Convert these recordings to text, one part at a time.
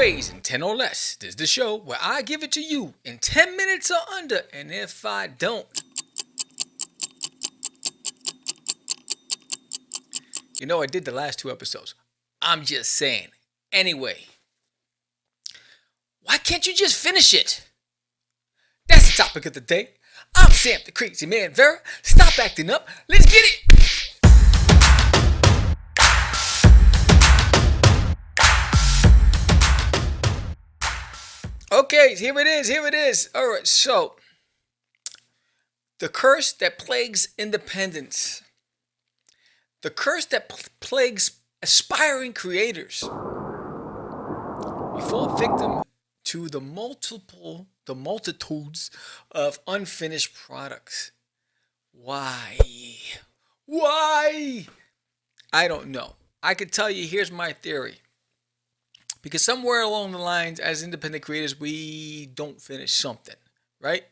Craze in 10 or less. This is the show where I give it to you in 10 minutes or under, and if I don't, I did the last two episodes. I'm just saying. Anyway, why can't you just finish it? That's the topic of the day. I'm Sam the Crazy Man Vera. Stop acting up. Let's get it. Okay, here it is. Here it is. All right, so the curse that plagues independence, the curse that plagues aspiring creators. We fall victim to the multitudes of unfinished products. Why? Why? I don't know. I could tell you, here's my theory. Because somewhere along the lines, as independent creators, we don't finish something, right?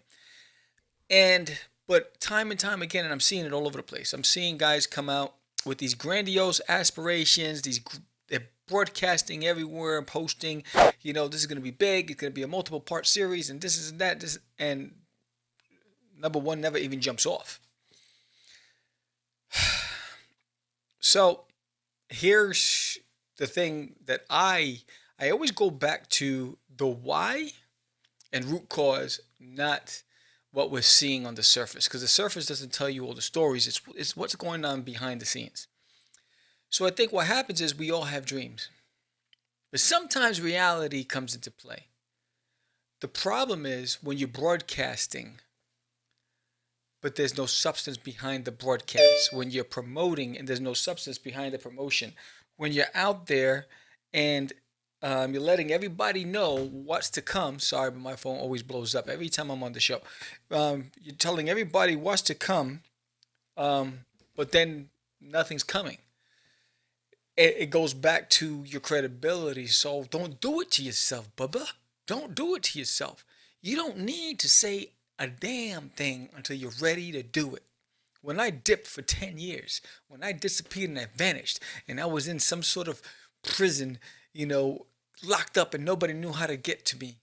But time and time again, and I'm seeing it all over the place. I'm seeing guys come out with these grandiose aspirations. They're broadcasting everywhere and posting. This is going to be big. It's going to be a multiple part series, and this is that. And number one never even jumps off. So here's the thing that I always go back to the why and root cause, not what we're seeing on the surface, because the surface doesn't tell you all the stories. It's what's going on behind the scenes. So I think what happens is we all have dreams, but sometimes reality comes into play. The problem is when you're broadcasting, but there's no substance behind the broadcast. When you're promoting and there's no substance behind the promotion. When you're out there and you're letting everybody know what's to come. Sorry, but my phone always blows up every time I'm on the show. You're telling everybody what's to come, but then nothing's coming. It goes back to your credibility. So don't do it to yourself, Bubba. Don't do it to yourself. You don't need to say a damn thing until you're ready to do it. When I dipped for 10 years, when I disappeared and I vanished, and I was in some sort of prison, locked up, and nobody knew how to get to me.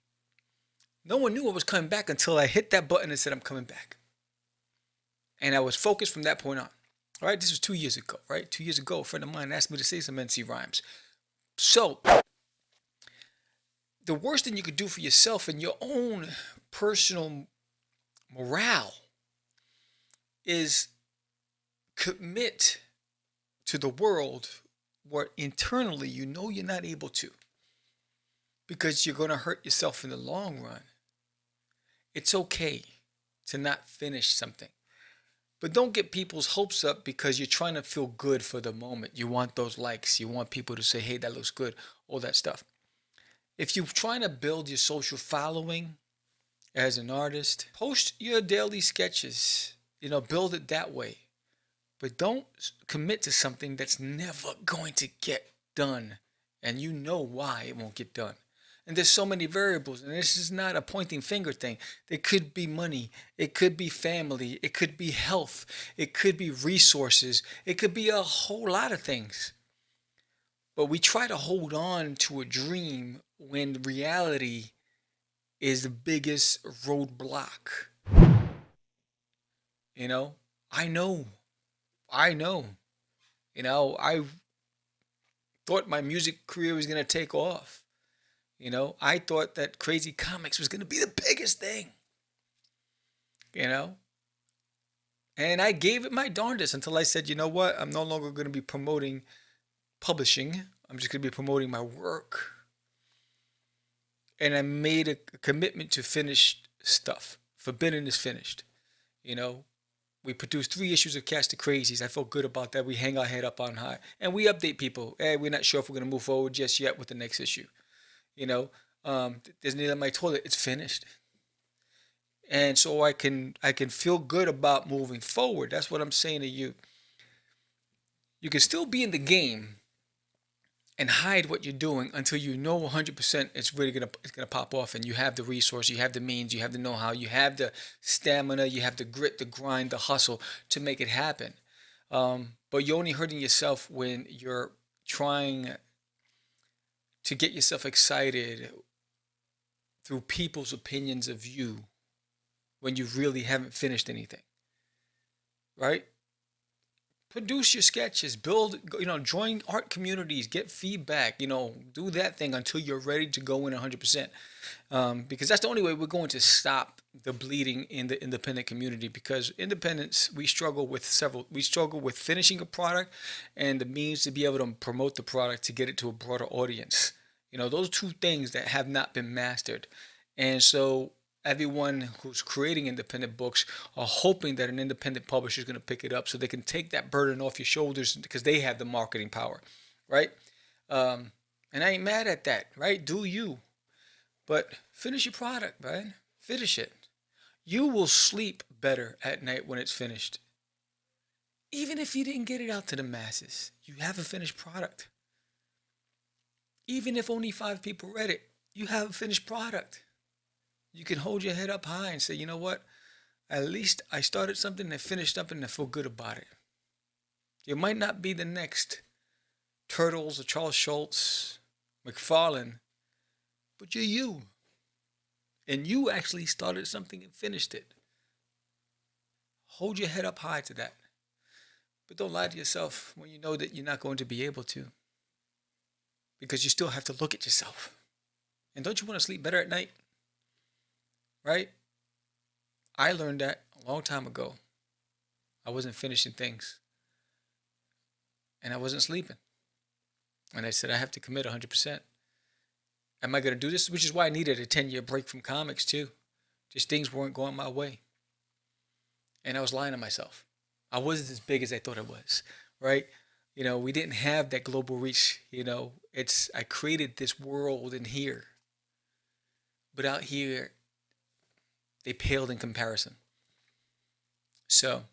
No one knew I was coming back until I hit that button and said, I'm coming back. And I was focused from that point on. All right, this was 2 years ago, right? 2 years ago, a friend of mine asked me to say some NC rhymes. So, the worst thing you could do for yourself and your own personal morale is commit to the world where internally you're not able to, because you're going to hurt yourself in the long run. It's okay to not finish something, but don't get people's hopes up because you're trying to feel good for the moment. You want those likes. You want people to say, hey, that looks good, all that stuff. If you're trying to build your social following as an artist, post your daily sketches, build it that way. But don't commit to something that's never going to get done. And you know why it won't get done. And there's so many variables. And this is not a pointing finger thing. It could be money. It could be family. It could be health. It could be resources. It could be a whole lot of things. But we try to hold on to a dream when reality is the biggest roadblock. I know. I thought my music career was going to take off. I thought that Crazy Comics was going to be the biggest thing. And I gave it my darndest until I said, you know what? I'm no longer going to be promoting publishing. I'm just going to be promoting my work. And I made a commitment to finish stuff. Forbidden is finished. We produced 3 issues of Catch the Crazies. I felt good about that. We hang our head up on high. And we update people. Hey, we're not sure if we're going to move forward just yet with the next issue. There's Neil in My Toilet. It's finished. And so I can feel good about moving forward. That's what I'm saying to you. You can still be in the game and hide what you're doing until you know 100% it's gonna pop off, and you have the resource, you have the means, you have the know-how, you have the stamina, you have the grit, the grind, the hustle to make it happen. But you're only hurting yourself when you're trying to get yourself excited through people's opinions of you when you really haven't finished anything, right? Produce your sketches, build, join art communities, get feedback, do that thing until you're ready to go in 100%. Because that's the only way we're going to stop the bleeding in the independent community. Because independents, we struggle with finishing a product and the means to be able to promote the product to get it to a broader audience. Those two things that have not been mastered. And so everyone who's creating independent books are hoping that an independent publisher is going to pick it up so they can take that burden off your shoulders because they have the marketing power, right? And I ain't mad at that, right? Do you? But finish your product, man. Finish it. You will sleep better at night when it's finished. Even if you didn't get it out to the masses, you have a finished product. Even if only 5 people read it, you have a finished product. You can hold your head up high and say, you know what? At least I started something and finished something and I feel good about it. You might not be the next Turtles or Charles Schultz, McFarlane, but you're you. And you actually started something and finished it. Hold your head up high to that. But don't lie to yourself when you know that you're not going to be able to. Because you still have to look at yourself. And don't you want to sleep better at night? Right? I learned that a long time ago. I wasn't finishing things. And I wasn't sleeping. And I said, I have to commit 100%. Am I going to do this? Which is why I needed a 10-year break from comics too. Just things weren't going my way. And I was lying to myself. I wasn't as big as I thought I was. Right? We didn't have that global reach. I created this world in here. But out here, they paled in comparison. So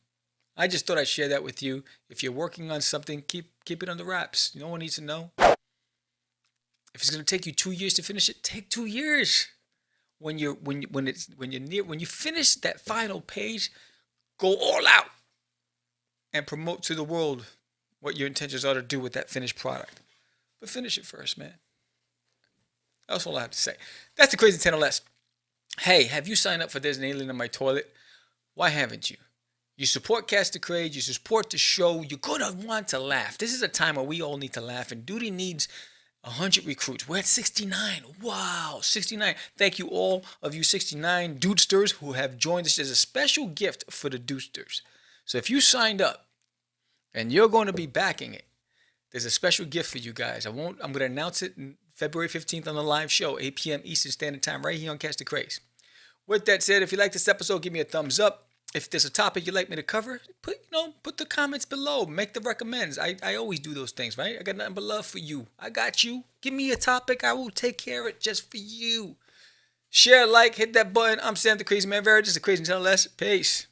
I just thought I'd share that with you. If you're working on something, keep it under wraps. No one needs to know. If it's going to take you 2 years to finish it, take 2 years. When you finish that final page, go all out and promote to the world what your intentions are to do with that finished product. But finish it first, man. That's all I have to say. That's the Crazy 10 or Less. Hey, have you signed up for There's an Alien in My Toilet? Why haven't you? You support Cast the Craze. You support the show. You're going to want to laugh. This is a time where we all need to laugh, and Duty needs 100 recruits. We're at 69. Wow, 69. Thank you all of you 69 Dudesters who have joined us. There's a special gift for the Dudesters. So if you signed up and you're going to be backing it, there's a special gift for you guys. I'm going to announce it February 15th on the live show, 8 p.m. Eastern Standard Time, right here on Cast the Craze. With that said, if you like this episode, give me a thumbs up. If there's a topic you'd like me to cover, put the comments below. Make the recommends. I always do those things, right? I got nothing but love for you. I got you. Give me a topic. I will take care of it just for you. Share, like, hit that button. I'm Sam the Crazy Man Vera. Just a Crazy 10 or Less. Peace.